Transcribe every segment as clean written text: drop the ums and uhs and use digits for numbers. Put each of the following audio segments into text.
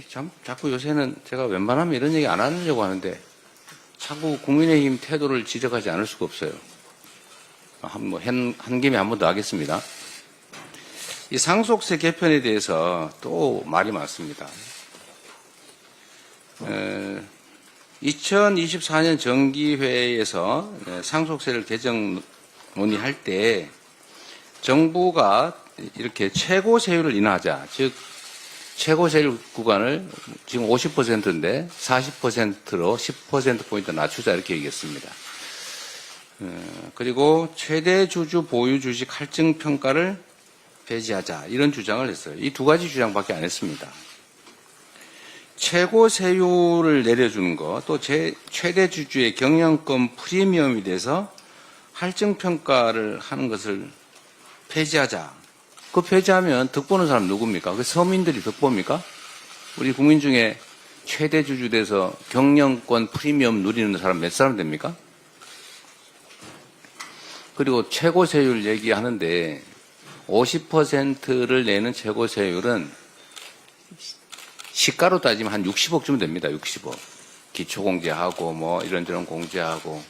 참, 자꾸 요새는 제가 웬만하면 이런 얘기 안 하려고 하는데 자꾸 국민의힘 태도를 지적하지 않을 수가 없어요. 한 김에 한 번 더 하겠습니다. 이 상속세 개편에 대해서 또 말이 많습니다. 2024년 정기회에서 상속세를 개정 논의할 때 정부가 이렇게 최고 세율을 인하하자, 즉 최고 세율 구간을 지금 50%인데 40%로 10%포인트 낮추자 이렇게 얘기했습니다. 그리고 최대 주주 보유 주식 할증 평가를 폐지하자 이런 주장을 했어요. 이 두 가지 주장밖에 안 했습니다. 최고 세율을 내려주는 것, 또 최대 주주의 경영권 프리미엄에 대해서 할증 평가를 하는 것을 폐지하자. 그 폐지하면 득보는 사람 누굽니까? 그 서민들이 득보입니까? 우리 국민 중에 최대 주주 돼서 경영권 프리미엄 누리는 사람 몇 사람 됩니까? 그리고 최고 세율 얘기하는데 50%를 내는 최고 세율은 시가로 따지면 한 60억쯤 됩니다. 60억. 기초공제하고 뭐 이런저런 공제하고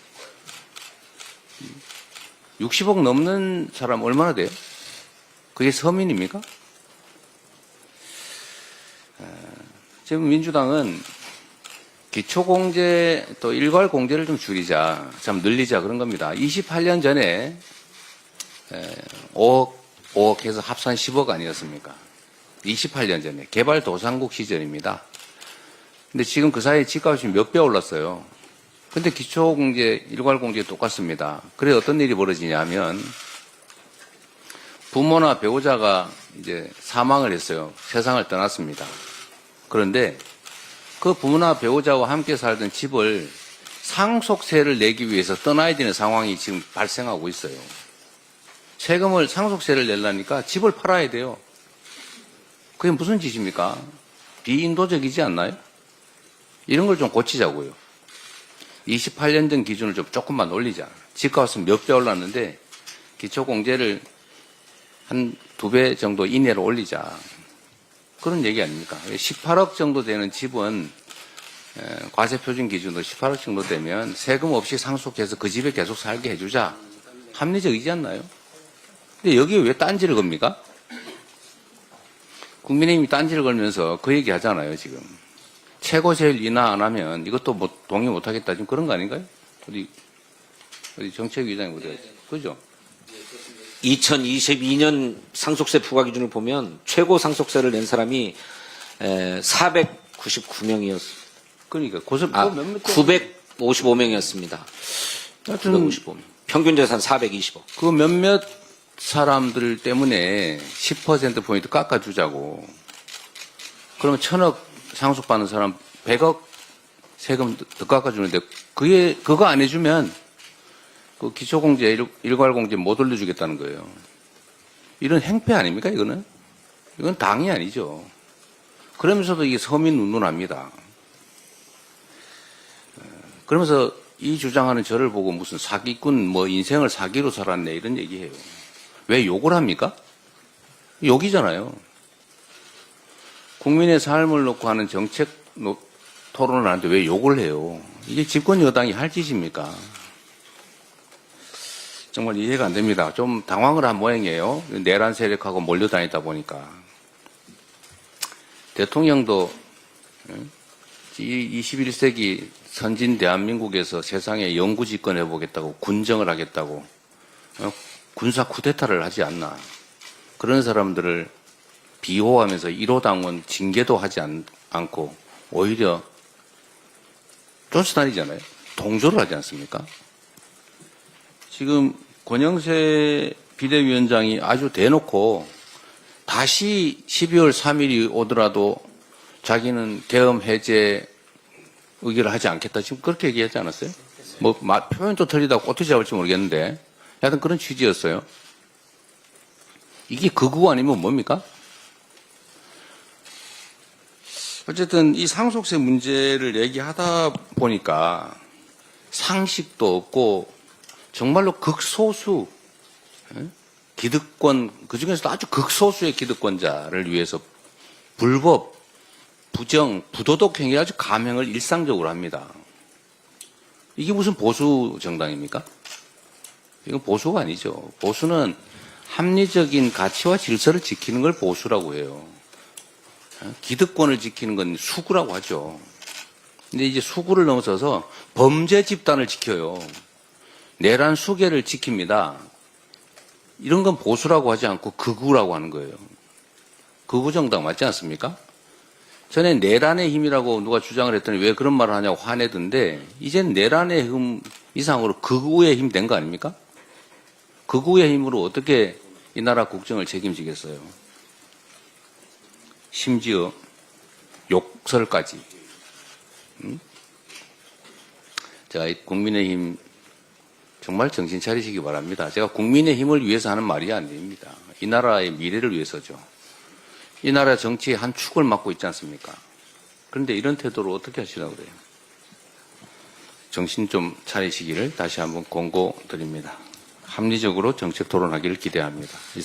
60억 넘는 사람 얼마나 돼요? 그게 서민입니까? 지금 민주당은 기초공제 또 일괄공제를 좀 줄이자, 좀 늘리자 그런 겁니다. 28년 전에 5억 해서 합산 10억 아니었습니까? 28년 전에 개발도상국 시절입니다. 근데 지금 그 사이에 집값이 몇 배 올랐어요. 근데 기초공제, 일괄공제 똑같습니다. 그래 어떤 일이 벌어지냐면 부모나 배우자가 이제 사망을 했어요. 세상을 떠났습니다. 그런데 그 부모나 배우자와 함께 살던 집을 상속세를 내기 위해서 떠나야 되는 상황이 지금 발생하고 있어요. 세금을 상속세를 내려니까 집을 팔아야 돼요. 그게 무슨 짓입니까? 비인도적이지 않나요? 이런 걸 좀 고치자고요. 28년 전 기준을 좀 조금만 올리자. 집값은 몇 배 올랐는데 기초공제를 한 2배 정도 이내로 올리자. 그런 얘기 아닙니까? 18억 정도 되는 집은 과세표준 기준으로 18억 정도 되면 세금 없이 상속해서 그 집에 계속 살게 해주자. 합리적이지 않나요? 근데 여기에 왜 딴지를 겁니까? 국민의힘이 딴지를 걸면서 그 얘기 하잖아요, 지금. 최고세율 인하 안 하면 이것도 뭐 동의 못 하겠다. 지금 그런 거 아닌가요? 어디 정책위원장이 어디 갔지? 그죠? 2022년 상속세 부과 기준을 보면 최고 상속세를 낸 사람이 499명이었습니다. 그러니까 955명이었습니다. 955명. 평균 재산 420억. 그 몇몇 사람들 때문에 10%포인트 깎아주자고. 그러면 1000억 상속받는 사람 100억 세금 더 깎아주는데 그거 안 해주면 그 기초공제, 일괄공제 못 올려주겠다는 거예요. 이런 행패 아닙니까, 이거는? 이건 당이 아니죠. 그러면서도 이게 서민 운운합니다. 그러면서 이 주장하는 저를 보고 무슨 사기꾼, 뭐 인생을 사기로 살았네, 이런 얘기해요. 왜 욕을 합니까? 욕이잖아요. 국민의 삶을 놓고 하는 정책 토론을 하는데 왜 욕을 해요? 이게 집권 여당이 할 짓입니까? 정말 이해가 안 됩니다. 좀 당황을 한 모양이에요. 내란 세력하고 몰려다니다 보니까. 대통령도 21세기 선진 대한민국에서 세상에 영구 집권해보겠다고 군정을 하겠다고 군사 쿠데타를 하지 않나. 그런 사람들을 비호하면서 1호 당원 징계도 하지 않고 오히려 쫓아다니잖아요. 동조를 하지 않습니까? 지금 권영세 비대위원장이 아주 대놓고 다시 12월 3일이 오더라도 자기는 계엄 해제 의결을 하지 않겠다. 지금 그렇게 얘기하지 않았어요? 뭐 표현도 틀리다고 어떻게 잡을지 모르겠는데 하여튼 그런 취지였어요. 이게 극우 아니면 뭡니까? 어쨌든 이 상속세 문제를 얘기하다 보니까 상식도 없고 정말로 극소수 기득권, 그중에서도 아주 극소수의 기득권자를 위해서 불법, 부도덕 행위 아주 감행을 일상적으로 합니다. 이게 무슨 보수 정당입니까? 이건 보수가 아니죠. 보수는 합리적인 가치와 질서를 지키는 걸 보수라고 해요. 기득권을 지키는 건 수구라고 하죠. 근데 이제 수구를 넘어서서 범죄 집단을 지켜요. 내란 수계를 지킵니다. 이런 건 보수라고 하지 않고 극우라고 하는 거예요. 극우 정당 맞지 않습니까? 전에 내란의 힘이라고 누가 주장을 했더니 왜 그런 말을 하냐고 화내던데 이젠 내란의 힘 이상으로 극우의 힘 된 거 아닙니까? 극우의 힘으로 어떻게 이 나라 국정을 책임지겠어요? 심지어 욕설까지. 제가 이 국민의힘 정말 정신 차리시기 바랍니다. 제가 국민의힘을 위해서 하는 말이 아닙니다. 이 나라의 미래를 위해서죠. 이 나라 정치의 한 축을 맡고 있지 않습니까? 그런데 이런 태도로 어떻게 하시려고 그래요? 정신 좀 차리시기를 다시 한번 권고드립니다. 합리적으로 정책 토론하기를 기대합니다.